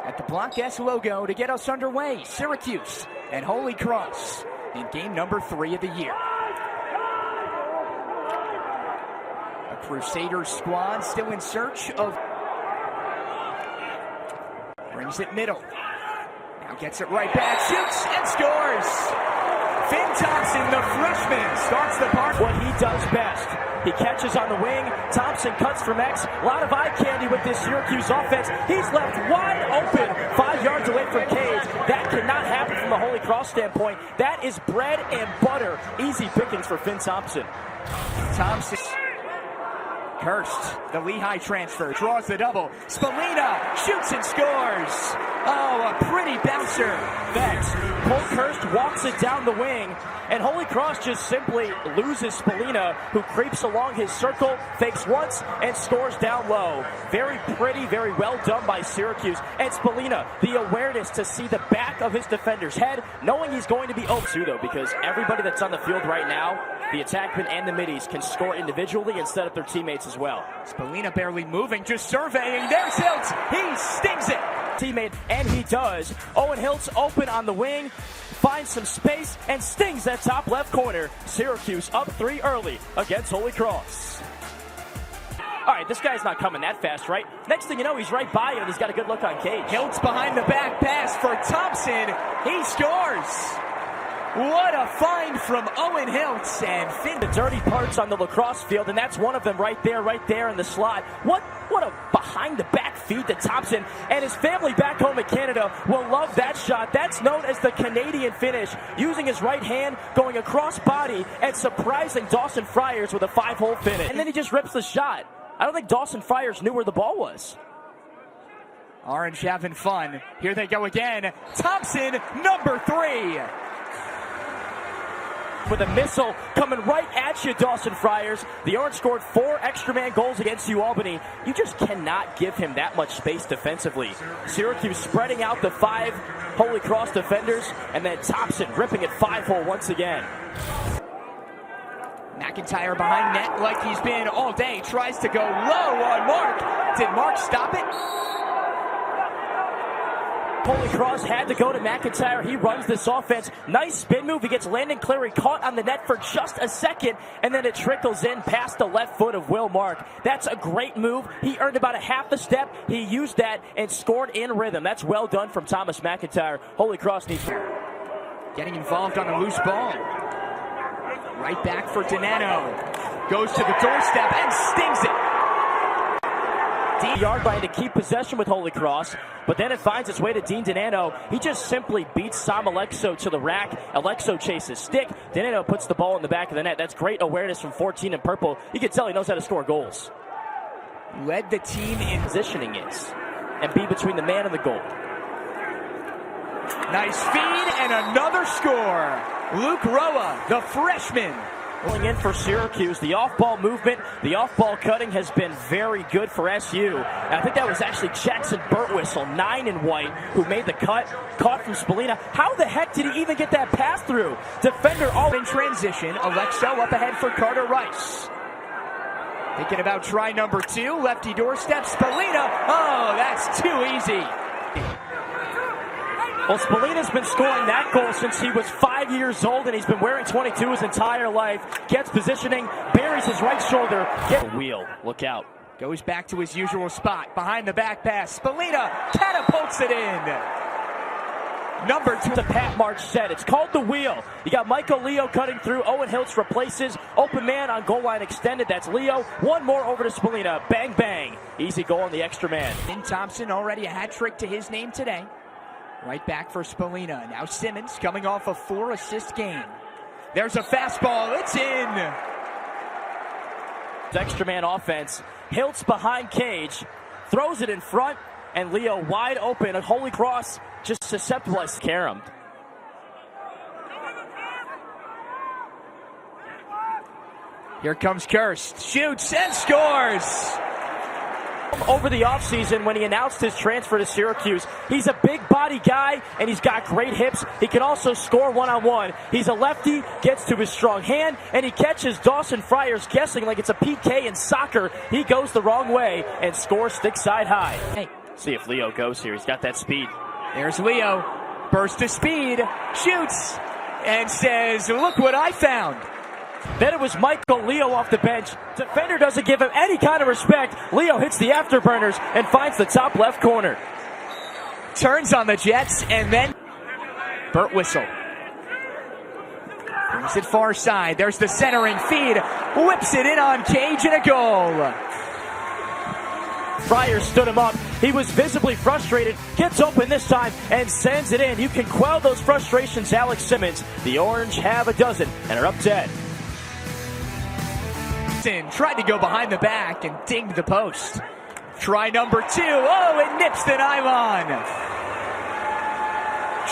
At the Block S logo to get us underway, Syracuse and Holy Cross in game number 3 of the year. A Crusaders squad still in search of... Brings it middle. Now gets it right back, shoots and scores! Thompson, the freshman, starts the part. What he does best. He catches on the wing. Thompson cuts from X. A lot of eye candy with this Syracuse offense. He's left wide open, 5 yards away from Cage. That cannot happen from a Holy Cross standpoint. That is bread and butter. Easy pickings for Finn Thompson. Thompson. Hurst, the Lehigh transfer, draws the double. Spelina shoots and scores. Oh, a pretty bouncer. Thanks. Hurst walks it down the wing, and Holy Cross just simply loses Spelina, who creeps along his circle, fakes once, and scores down low. Very pretty, very well done by Syracuse. And Spelina, the awareness to see the back of his defender's head, knowing he's going to be open too, though, because everybody that's on the field right now, the attackmen and the middies, can score individually and set up their teammates as well. Spelina barely moving, just surveying. There's Hiltz. He stings it. Teammate, and he does. Owen Hiltz open on the wing, finds some space, and stings that top left corner. Syracuse up 3 early against Holy Cross. All right, this guy's not coming that fast, right? Next thing you know, he's right by you, and he's got a good look on Cage. Hiltz behind the back pass for Thompson. He scores. What a find from Owen Hiltz and Finn. The dirty parts on the lacrosse field, and that's one of them right there in the slot. What a behind-the-back feed to Thompson, and his family back home in Canada will love that shot. That's known as the Canadian finish, using his right hand, going across body, and surprising Dawson Friars with a 5-hole finish. And then he just rips the shot. I don't think Dawson Friars knew where the ball was. Orange having fun. Here they go again. Thompson, number 3. With a missile coming right at you, Dawson Friars. The Orange scored 4 extra man goals against UAlbany. You just cannot give him that much space defensively. Syracuse spreading out the 5 Holy Cross defenders, and then Thompson ripping it 5-hole once again. McIntyre behind net like he's been all day. Tries to go low on Mark. Did Mark stop it? Holy Cross had to go to McIntyre. He runs this offense. Nice spin move. He gets Landon Cleary caught on the net for just a second, and then it trickles in past the left foot of Will Mark. That's a great move. He earned about a half a step. He used that and scored in rhythm. That's well done from Thomas McIntyre. Holy Cross needs getting involved on a loose ball. Right back for Dineno. Goes to the doorstep and stings it. Yard line to keep possession with Holy Cross, but then it finds its way to Dean Dineno. He just simply beats Sam Alexo to the rack. Alexo chases stick. Dineno puts the ball in the back of the net. That's great awareness from 14 in purple. You can tell he knows how to score goals. Led the team in positioning is, and be between the man and the goal. Nice feed and another score. Luke Roa, the freshman. Going in for Syracuse, the off-ball movement, the off-ball cutting has been very good for SU. And I think that was actually Jackson Burtwhistle, 9 in white, who made the cut, caught from Spelina. How the heck did he even get that pass through? Defender all in transition. Alexo up ahead for Carter Rice. Thinking about try number 2, lefty doorstep, Spelina. Oh, that's too easy. Well, Spelina's been scoring that goal since he was 5 years old, and he's been wearing 22 his entire life. Gets positioning, buries his right shoulder, gets a wheel. Look out. Goes back to his usual spot, behind the back pass. Spelina catapults it in. Number 2. The Pat March set. It's called the wheel. You got Michael Leo cutting through. Owen Hiltz replaces. Open man on goal line extended. That's Leo. One more over to Spelina. Bang, bang. Easy goal on the extra man. Finn Thompson already a hat trick to his name today. Right back for Spelina. Now Simmons coming off a 4-assist game. There's a fastball. It's in. Extra man offense. Hiltz behind Cage. Throws it in front. And Leo wide open. A Holy Cross just susceptible as caromed. Here comes Hurst. Shoots and scores. Over the offseason when he announced his transfer to Syracuse. He's a big body guy, and he's got great hips. He can also score one-on-one. He's a lefty, gets to his strong hand, and he catches Dawson Friars guessing like it's a PK in soccer. He goes the wrong way and scores stick side high. Hey, See if Leo goes here. He's got that speed. There's Leo. Burst of speed. Shoots. And says, look what I found. Then it was Michael Leo off the bench. Defender doesn't give him any kind of respect. Leo hits the afterburners and finds the top left corner. Turns on the Jets and then Burt Whistle. Brings it far side. There's the centering feed. Whips it in on Cage and a goal. Fryer stood him up. He was visibly frustrated. Gets open this time and sends it in. You can quell those frustrations, Alex Simmons. The Orange have a dozen and are up 10. Tried to go behind the back and dinged the post. Try number 2. Oh, it nips the nylon.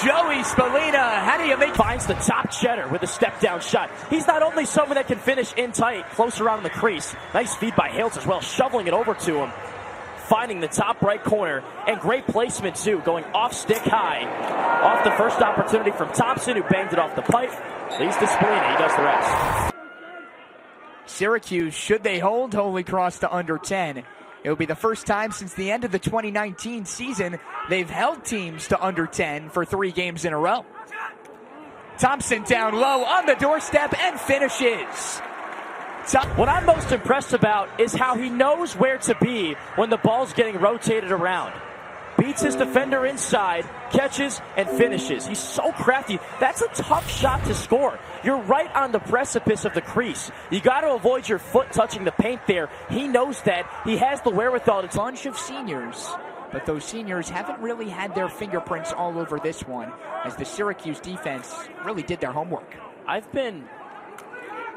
Joey Spelina, how do you make... Finds the top cheddar with a step-down shot. He's not only someone that can finish in tight, close around the crease. Nice feed by Hales as well, shoveling it over to him. Finding the top right corner, and great placement too, going off stick high. Off the first opportunity from Thompson, who banged it off the pipe. Leads to Spelina, he does the rest. Syracuse, should they hold Holy Cross to under 10, it will be the first time since the end of the 2019 season they've held teams to under 10 for 3 games in a row. Thompson down low on the doorstep and finishes. What I'm most impressed about is how he knows where to be when the ball's getting rotated around. Beats his defender inside, catches, and finishes. He's so crafty. That's a tough shot to score. You're right on the precipice of the crease. You got to avoid your foot touching the paint there. He knows that. He has the wherewithal. It's a bunch of seniors, but those seniors haven't really had their fingerprints all over this one, as the Syracuse defense really did their homework.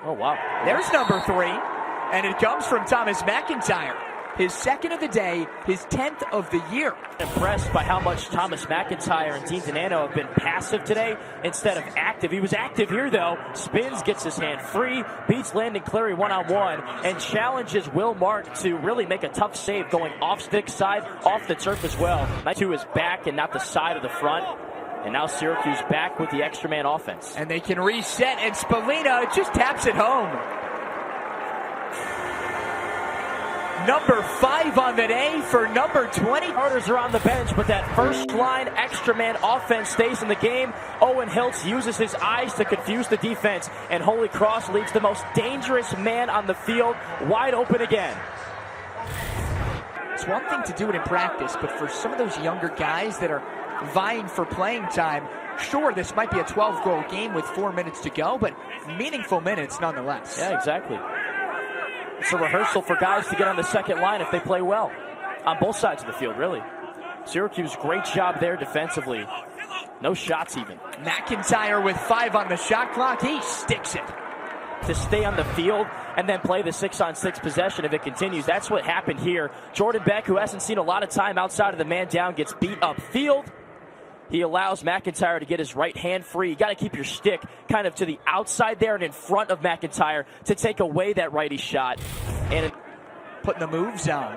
Oh, wow. There's number 3, and it comes from Thomas McIntyre. His 2nd of the day, his 10th of the year. Impressed by how much Thomas McIntyre and Dean Donano have been passive today instead of active. He was active here, though. Spins, gets his hand free, beats Landon Cleary one-on-one, and challenges Will Mark to really make a tough save going off stick side, off the turf as well. To his back and not the side of the front. And now Syracuse back with the extra man offense. And they can reset, and Spelina just taps it home. Number 5 on the day for number 20. Starters are on the bench, but that first line extra man offense stays in the game. Owen Hiltz uses his eyes to confuse the defense, and Holy Cross leaves the most dangerous man on the field wide open again. It's one thing to do it in practice, but for some of those younger guys that are vying for playing time, sure, this might be a 12-goal game with 4 minutes to go, but meaningful minutes nonetheless. Yeah, exactly. It's a rehearsal for guys to get on the second line if they play well. On both sides of the field, really. Syracuse, great job there defensively. No shots even. McIntyre with 5 on the shot clock. He sticks it. To stay on the field and then play the 6-on-6 possession if it continues. That's what happened here. Jordan Beck, who hasn't seen a lot of time outside of the man down, gets beat upfield. He allows McIntyre to get his right hand free. You got to keep your stick kind of to the outside there and in front of McIntyre to take away that righty shot. And putting the moves on.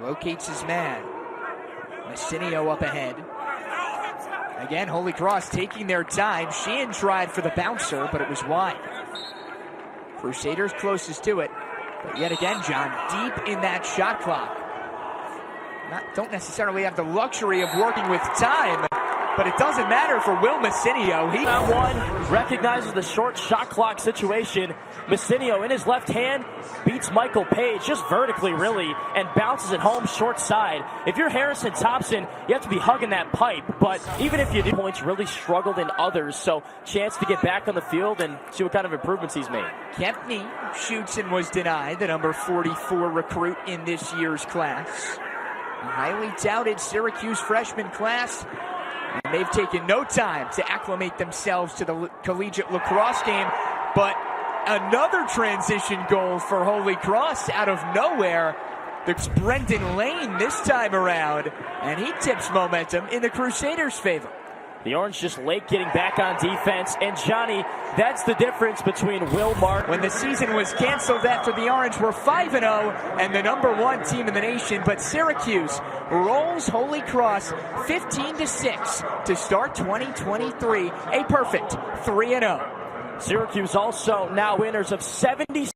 Locates his man. Messinio up ahead. Again, Holy Cross taking their time. Sheehan tried for the bouncer, but it was wide. Crusaders closest to it. But yet again, John, deep in that shot clock. Don't necessarily have the luxury of working with time, but it doesn't matter for Will Messinio. He one recognizes the short shot clock situation. Messinio in his left hand beats Michael Page just vertically, really, and bounces it home short side. If you're Harrison Thompson, you have to be hugging that pipe, but even if you do, points really struggled in others, so chance to get back on the field and see what kind of improvements he's made. Kempney shoots and was denied, the number 44 recruit in this year's class. A highly touted Syracuse freshman class, and they've taken no time to acclimate themselves to the collegiate lacrosse game, but another transition goal for Holy Cross out of nowhere. It's Brendan Lane this time around, and he tips momentum in the Crusaders' favor. The Orange just late getting back on defense, and Johnny, that's the difference between Will Mark. When the season was canceled after the Orange were 5-0 and the number 1 team in the nation, but Syracuse rolls Holy Cross 15-6 to start 2023, a perfect 3-0. Syracuse also now winners of 70